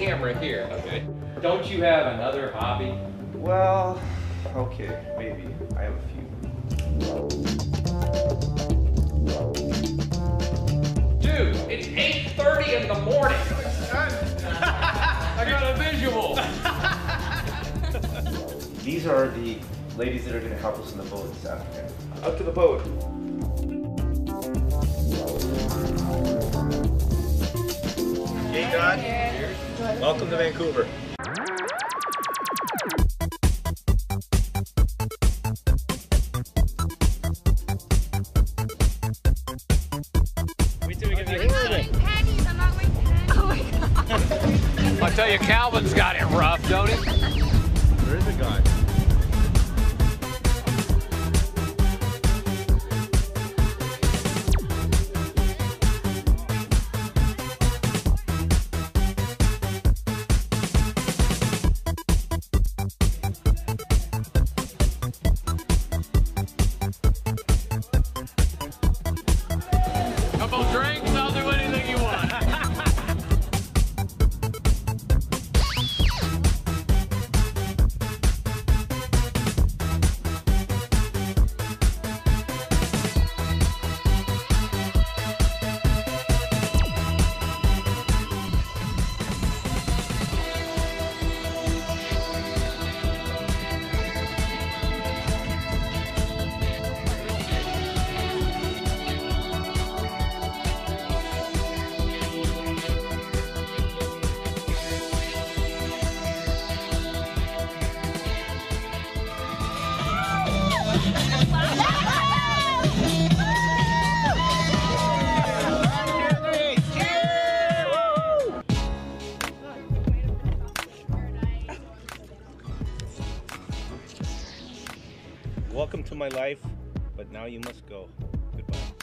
camera here. Okay. Don't you have another hobby? Well, okay, maybe. I have a few. Dude, it's 8:30 in the morning. I got a visual. These are the ladies that are going to help us in the boat this afternoon. Up to the boat. Hey, Todd. Welcome to Vancouver. Wait till we get the I'm not wearing panties. I'm not wearing panties. Oh my god. I'll tell you, Calvin's got it rough, don't he? There is a guy. Couple drinks, I'll do anything you want. Welcome to my life, but now you must go. Goodbye.